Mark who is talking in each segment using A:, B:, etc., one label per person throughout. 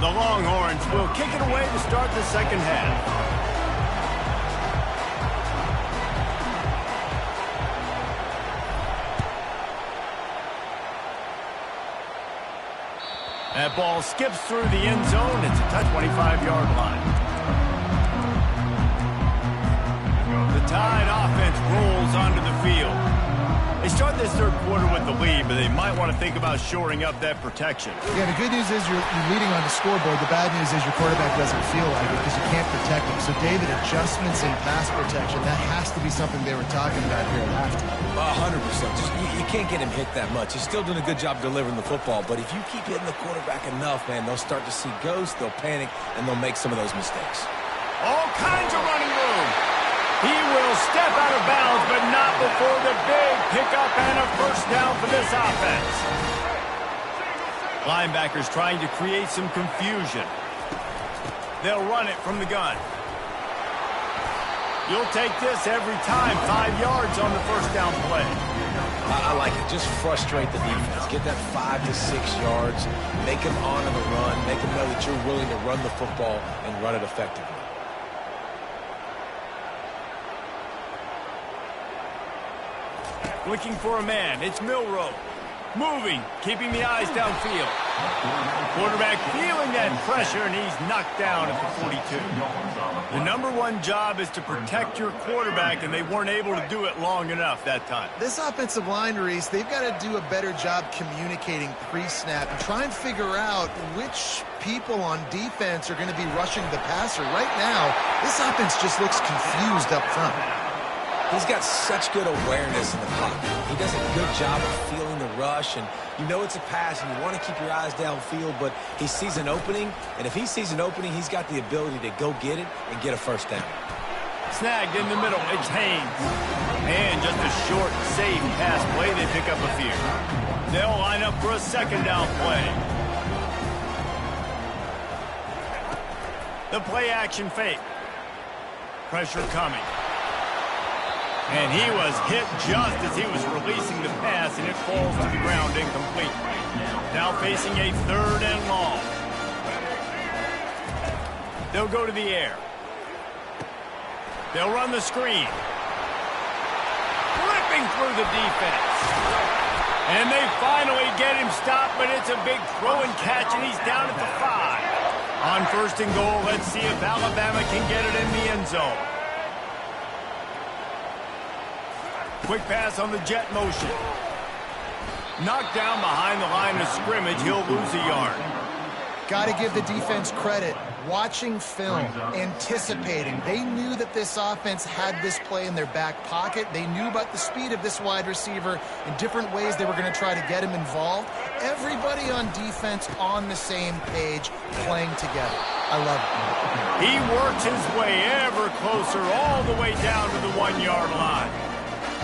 A: The Longhorns will kick it away to start the second half. That ball skips through the end zone. It's a touch 25-yard line. The Tide offense rolls onto the field. They start this third quarter with the lead, but they might want to think about shoring up that protection.
B: Yeah, the good news is you're leading on the scoreboard. The bad news is your quarterback doesn't feel like it because you can't protect him. So, David, adjustments in pass protection, that has to be something they were talking about here at halftime.
C: 100%. Just, you can't get him hit that much. He's still doing a good job delivering the football, but if you keep hitting the quarterback enough, man, they'll start to see ghosts, they'll panic, and they'll make some of those mistakes.
A: All kinds of running room. He will step out of bounds, but not before the big pickup and a first down for this offense. Linebackers trying to create some confusion. They'll run it from the gun. You'll take this every time. 5 yards on the first down play.
C: I like it. Just frustrate the defense. Get that 5 to 6 yards. Make them honor the run. Make them know that you're willing to run the football and run it effectively.
A: Looking for a man. It's Milroe. Moving, keeping the eyes downfield. Quarterback feeling that pressure, and he's knocked down at the 42. The number one job is to protect your quarterback, and they weren't able to do it long enough that time.
B: This offensive line, Reese, they've got to do a better job communicating pre-snap and try and figure out which people on defense are going to be rushing the passer. Right now, this offense just looks confused up front.
C: He's got such good awareness in the pocket. He does a good job of feeling the rush, and you know it's a pass, and you want to keep your eyes downfield, but he sees an opening, and if he sees an opening, he's got the ability to go get it and get a first down.
A: Snagged in the middle. It's Haynes. And just a short, safe pass play. They pick up a few. They'll line up for a second down play. The play action fake. Pressure coming. And he was hit just as he was releasing the pass, and it falls to the ground incomplete. Now facing a third and long. They'll go to the air. They'll run the screen. Ripping through the defense. And they finally get him stopped, but it's a big throw and catch, and he's down at the 5. On first and goal, let's see if Alabama can get it in the end zone. Quick pass on the jet motion. Knocked down behind the line of scrimmage. He'll lose a yard.
B: Got to give the defense credit. Watching film, anticipating. They knew that this offense had this play in their back pocket. They knew about the speed of this wide receiver in different ways they were going to try to get him involved. Everybody on defense on the same page, playing together. I love it.
A: He works his way ever closer all the way down to the 1 yard line.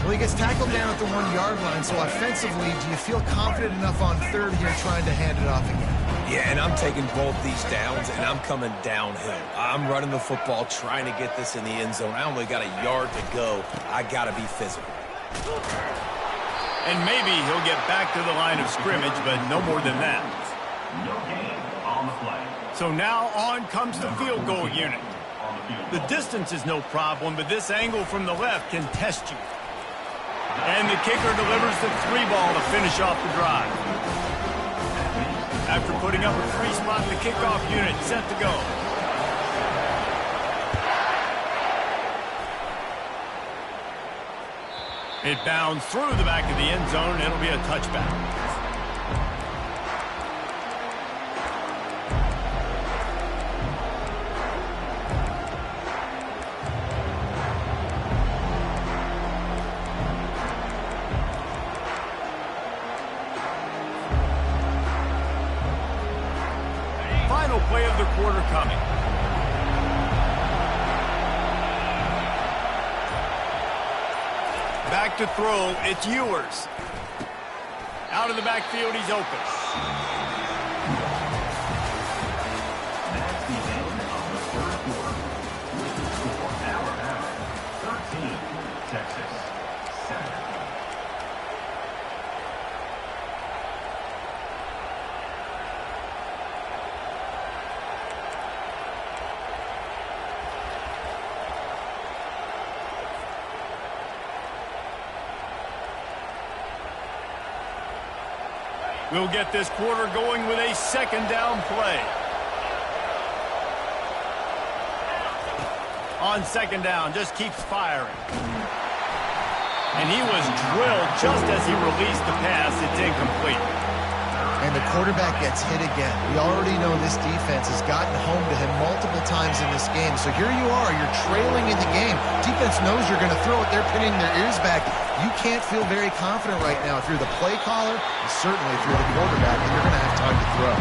B: Well, he gets tackled down at the 1 yard line, so offensively, do you feel confident enough on third here trying to hand it off again?
C: Yeah, and I'm taking both these downs, and I'm coming downhill. I'm running the football, trying to get this in the end zone. I only got a yard to go. I got to be physical.
A: And maybe he'll get back to the line of scrimmage, but no more than that.
D: No gain on the play.
A: So now on comes the field goal unit. The distance is no problem, but this angle from the left can test you. And the kicker delivers the 3-ball to finish off the drive. After putting up a 3-spot, the kickoff unit set to go. It bounds through the back of the end zone. It'll be a touchback. Final play of the quarter coming. Back to throw, it's Ewers. Out of the backfield, he's open.
D: That's the end of the third quarter. With the score, Alabama 13, Texas 7.
A: We'll get this quarter going with a second down play. On second down, just keeps firing. And he was drilled just as he released the pass. It's incomplete.
B: And the quarterback gets hit again. We already know this defense has gotten home to him multiple times in this game. So here you are, you're trailing in the game. Defense knows you're going to throw it. They're pinning their ears back. You can't feel very confident right now if you're the play caller, and certainly if you're the quarterback, and you're going to have time to throw.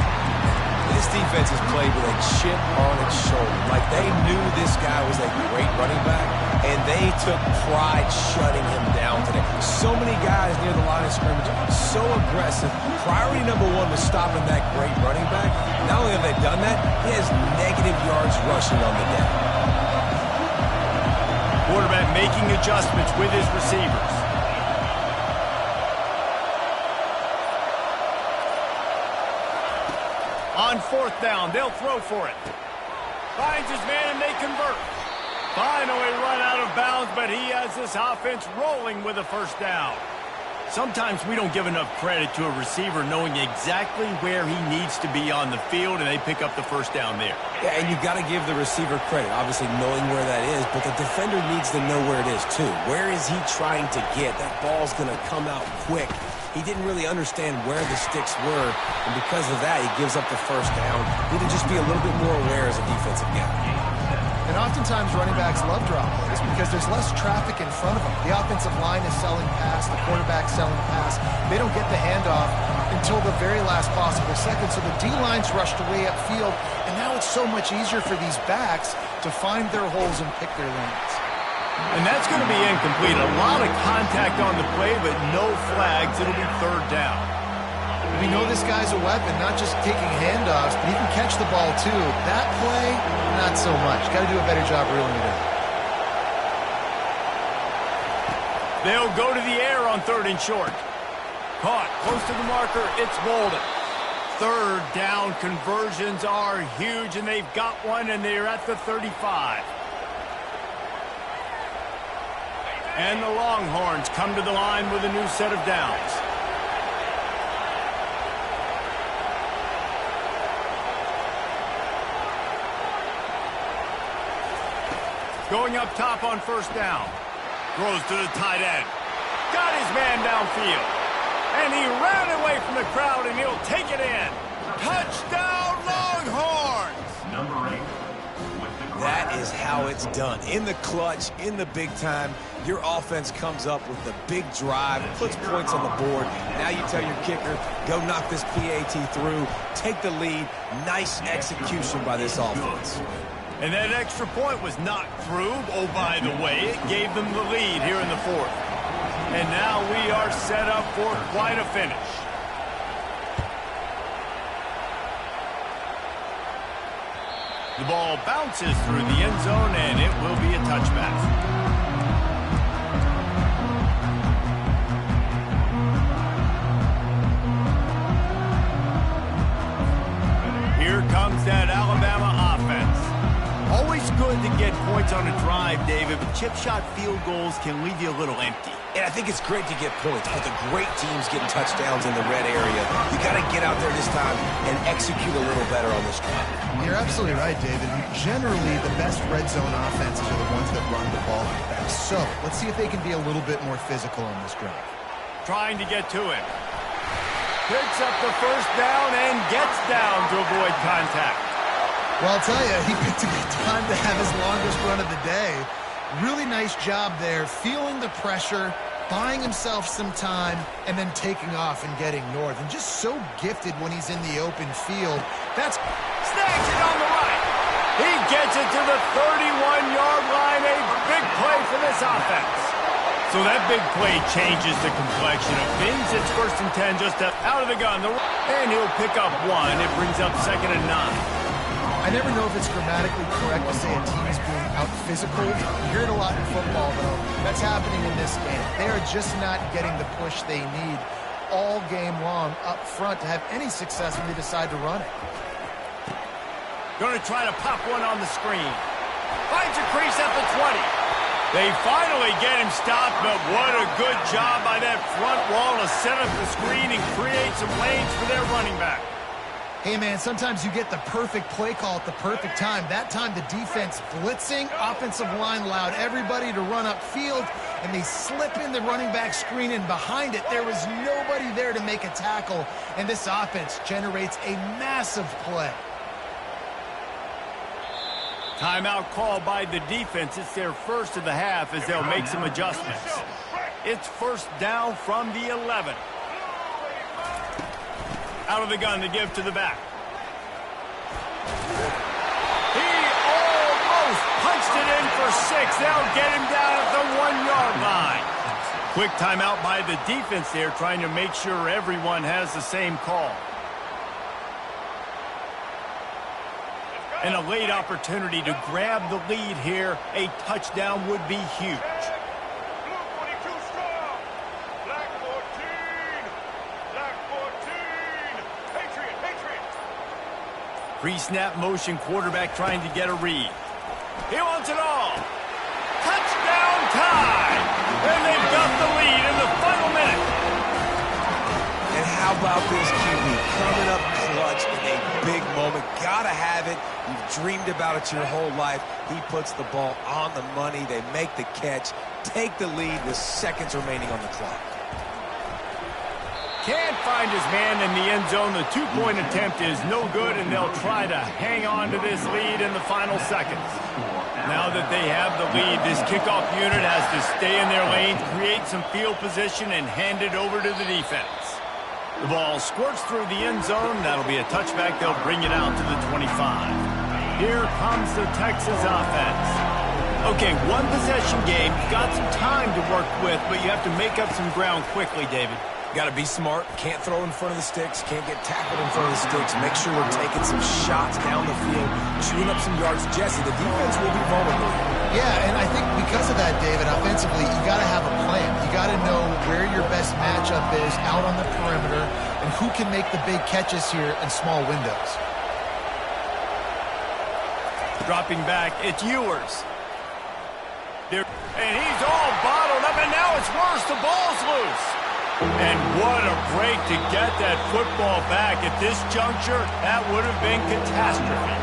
C: This defense has played with a chip on its shoulder. Like, they knew this guy was a great running back, and they took pride shutting him down today. So many guys near the line of scrimmage, so aggressive. Priority number one was stopping that great running back. Not only have they done that, he has negative yards rushing on the day.
A: Quarterback making adjustments with his receivers. On fourth down, they'll throw for it. Finds his man and they convert. Finally run out of bounds, but he has this offense rolling with a first down. Sometimes we don't give enough credit to a receiver knowing exactly where he needs to be on the field, and they pick up the first down there.
C: Yeah, and you've got to give the receiver credit, obviously knowing where that is, but the defender needs to know where it is too. Where is he trying to get? That ball's going to come out quick. He didn't really understand where the sticks were, and because of that, he gives up the first down. Need to just be a little bit more aware as a defensive guy.
B: And oftentimes running backs love drop plays because there's less traffic in front of them. The offensive line is selling pass, the quarterback's selling pass. They don't get the handoff until the very last possible second, so the D-line's rushed away upfield, and now it's so much easier for these backs to find their holes and pick their lanes.
A: And that's going to be incomplete. A lot of contact on the play, but no flags. It'll be third down.
B: We know this guy's a weapon, not just taking handoffs, but he can catch the ball too. That play, not so much. Got to do a better job reeling it in.
A: They'll go to the air on third and short. Caught close to the marker. It's Bolden. Third down conversions are huge, and they've got one, and they're at the 35. And the Longhorns come to the line with a new set of downs. Going up top on first down. Throws to the tight end. Got his man downfield. And he ran away from the crowd, and he'll take it in. Touchdown, Longhorns!
D: Number 8.
C: That is how it's done. In the clutch, in the big time, your offense comes up with the big drive, puts points on the board. Now you tell your kicker, go knock this PAT through, take the lead. Nice execution by this offense.
A: And that extra point was not through. Oh, by the way, it gave them the lead here in the fourth. And now we are set up for quite a finish. The ball bounces through the end zone, and it will be a touchback. Here comes that Alabama offense. Always good to get points on a drive, David, but chip shot field goals can leave you a little empty.
C: And I think it's great to get points, but the great teams getting touchdowns in the red area. You got to get out there this time and execute a little better on this drive.
B: You're absolutely right, David. Generally, the best red zone offenses are the ones that run the ball the best. So let's see if they can be a little bit more physical on this drive.
A: Trying to get to him. Picks up the first down and gets down to avoid contact.
B: Well, I'll tell you, he picked a good time to have his longest run of the day. Really nice job there, feeling the pressure, buying himself some time, and then taking off and getting north. And just so gifted when he's in the open field. That's
A: snags it on the right. He gets it to the 31-yard line. A big play for this offense. So that big play changes the complexion of things. It's first and 10, just out of the gun. And he'll pick up one. It brings up 2nd and 9.
B: I never know if it's grammatically correct to say a team is being out-physical. You hear it a lot in football, though. That's happening in this game. They are just not getting the push they need all game long up front to have any success when they decide to run it.
A: Going to try to pop one on the screen. Finds a crease at the 20. They finally get him stopped, but what a good job by that front wall to set up the screen and create some lanes for their running back.
B: Hey, man, sometimes you get the perfect play call at the perfect time. That time, the defense blitzing, offensive line allowed everybody to run upfield, and they slip in the running back screen, and behind it, there was nobody there to make a tackle, and this offense generates a massive play.
A: Timeout called by the defense. It's their first of the half as they'll make some adjustments. It's first down from the 11. Out of the gun to give to the back. He almost punched it in for 6. They'll get him down at the 1-yard line. Quick timeout by the defense there, trying to make sure everyone has the same call. And a late opportunity to grab the lead here. A touchdown would be huge. Pre-snap motion, quarterback trying to get a read. He wants it all. Touchdown time! And they've got the lead in the final minute.
C: And how about this QB coming up clutch in a big moment? Gotta have it. You've dreamed about it your whole life. He puts the ball on the money. They make the catch, take the lead with seconds remaining on the clock.
A: Can't find his man in the end zone. The two-point attempt is no good, and they'll try to hang on to this lead in the final seconds. Now that they have the lead, this kickoff unit has to stay in their lane, create some field position, and hand it over to the defense. The ball squirts through the end zone. That'll be a touchback. They'll bring it out to the 25. Here comes the Texas offense. Okay, one possession game. You've got some time to work with, but you have to make up some ground quickly, David.
C: Got to be smart. Can't throw in front of the sticks. Can't get tackled in front of the sticks. Make sure we're taking some shots down the field, chewing up some yards. Jesse, the defense will be vulnerable.
B: Yeah, and I think because of that, David, offensively, you got to have a plan. You got to know where your best matchup is out on the perimeter and who can make the big catches here in small windows.
A: Dropping back, it's Ewers. And he's all bottled up, and now it's worse. The ball's loose. And what a break to get that football back. At this juncture, that would have been catastrophe.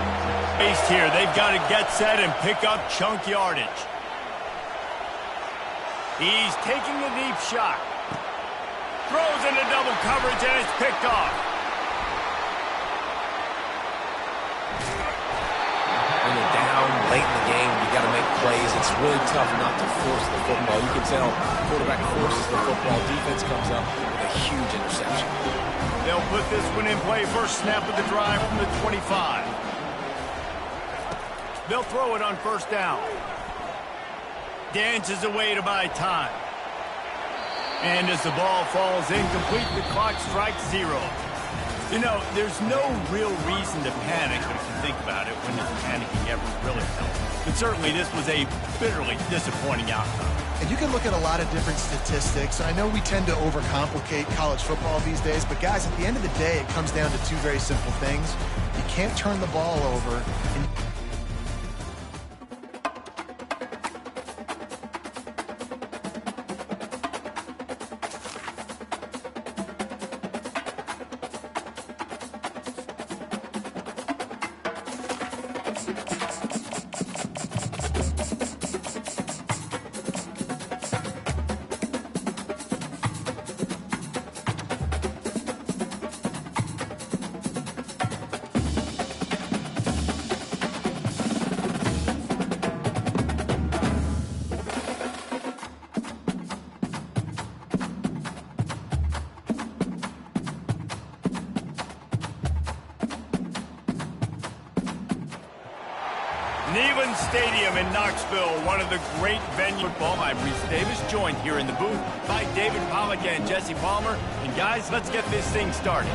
A: Based here, they've got to get set and pick up chunk yardage. He's taking the deep shot. Throws into double coverage, and it's picked off.
C: When you're down late in the game, you got to make plays. It's really tough not to force the football. You can tell quarterback forces the football. Defense comes up with a huge interception.
A: They'll put this one in play. First snap of the drive from the 25. They'll throw it on first down. Dances away to buy time. And as the ball falls incomplete, the clock strikes 0. You know, there's no real reason to panic if you think about it when does panicking ever really help. But certainly this was a bitterly disappointing outcome.
B: And you can look at a lot of different statistics. I know we tend to overcomplicate college football these days, but guys, at the end of the day, it comes down to two very simple things. You can't turn the ball over, and
A: Neyland Stadium in Knoxville, one of the great venues football. I'm Reese Davis, joined here in the booth by David Pollack and Jesse Palmer. And guys, let's get this thing started.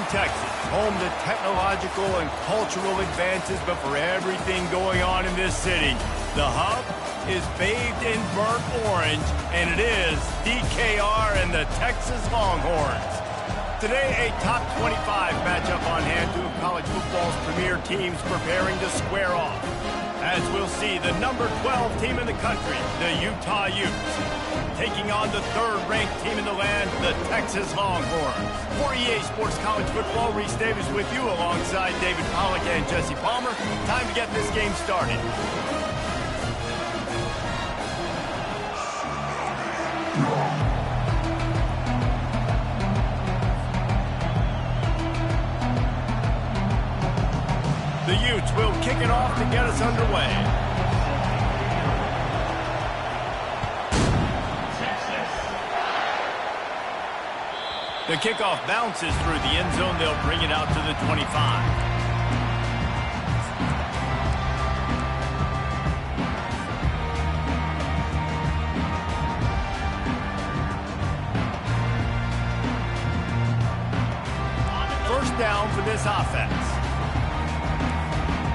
A: Texas, home to technological and cultural advances, but for everything going on in this city, the hub is bathed in burnt orange, and it is DKR and the Texas Longhorns. Today, a top 25 matchup on hand, two of college football's premier teams preparing to square off. As we'll see, the number 12 team in the country, the Utah Utes, taking on the third-ranked team in the land, the Texas Longhorns. For EA Sports College Football, Reese Davis with you alongside David Pollack and Jesse Palmer. Time to get this game started. The Utes will kick it off to get us underway. The kickoff bounces through the end zone. They'll bring it out to the 25. First down for this offense.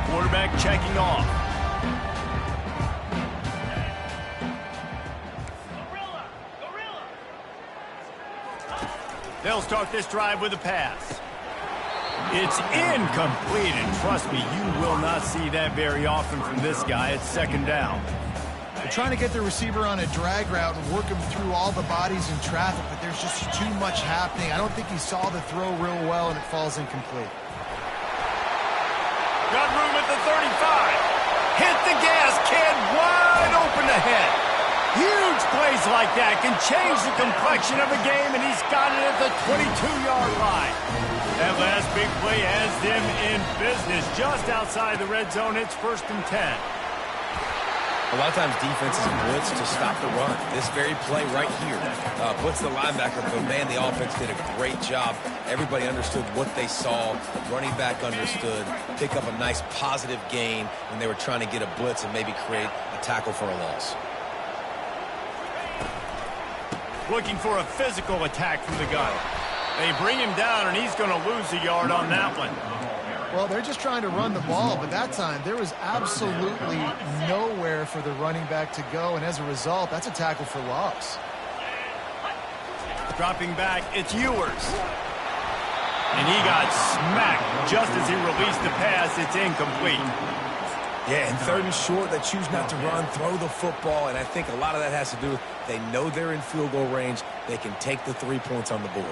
A: Quarterback checking off. They'll start this drive with a pass. It's incomplete, and trust me, you will not see that very often from this guy. It's second down.
B: They're trying to get the receiver on a drag route and work him through all the bodies in traffic, but there's just too much happening. I don't think he saw the throw real well, and it falls incomplete.
A: Got room at the 35. Hit the gas, kid, wide open ahead. Huge plays like that can change the complexion of a game, and he's got it at the 22-yard line. That last big play has them in business just outside the red zone. It's 1st and 10.
C: A lot of times defenses blitz to stop the run. This very play right here puts the linebacker, but man, the offense did a great job. Everybody understood what they saw. Running back understood. Pick up a nice positive gain when they were trying to get a blitz and maybe create a tackle for a loss.
A: Looking for a physical attack from the gun. They bring him down, and he's going to lose a yard on that one.
B: Well, they're just trying to run the ball, but that time there was absolutely nowhere for the running back to go, and as a result, that's a tackle for loss.
A: Dropping back, it's Ewers. And he got smacked just as he released the pass. It's incomplete.
C: Yeah, and 3rd and short, they choose not to run, throw the football, and I think a lot of that has to do with they know they're in field goal range. They can take the 3 points on the board.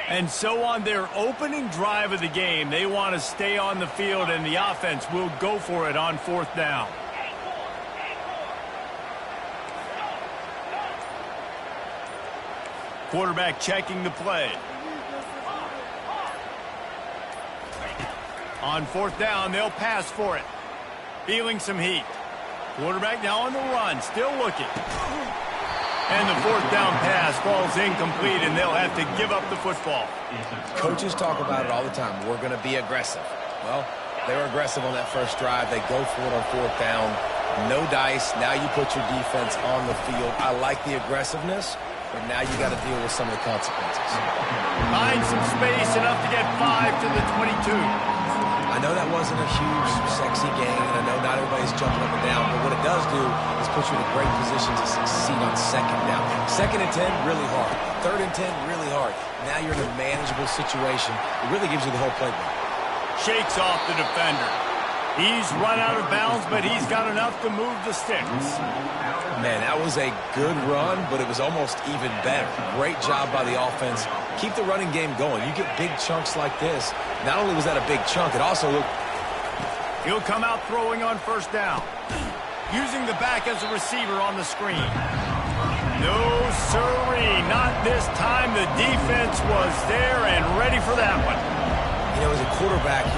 A: And so on their opening drive of the game, they want to stay on the field, and the offense will go for it on 4th down. Quarterback checking the play. On 4th down, they'll pass for it. Feeling some heat. Quarterback now on the run, still looking. And the 4th down pass falls incomplete, and they'll have to give up the football.
C: Coaches talk about it all the time. We're going to be aggressive. Well, they were aggressive on that first drive. They go for it on 4th down. No dice. Now you put your defense on the field. I like the aggressiveness, but now you got to deal with some of the consequences.
A: Find some space, enough to get 5 to the 22.
C: I know that wasn't a huge, sexy game, and I know not everybody's jumping up and down, but what it does do is put you in a great position to succeed on 2nd down. 2nd and 10, really hard. 3rd and 10, really hard. Now you're in a manageable situation. It really gives you the whole playbook.
A: Shakes off the defender. He's run out of bounds, but he's got enough to move the sticks.
C: Man, that was a good run, but it was almost even better. Great job by the offense. Keep the running game going. You get big chunks like this. Not only was that a big chunk, it also looked...
A: He'll come out throwing on 1st down. Using the back as a receiver on the screen. No, sirree. Not this time. The defense was there and ready for that one.
C: You know, as a quarterback,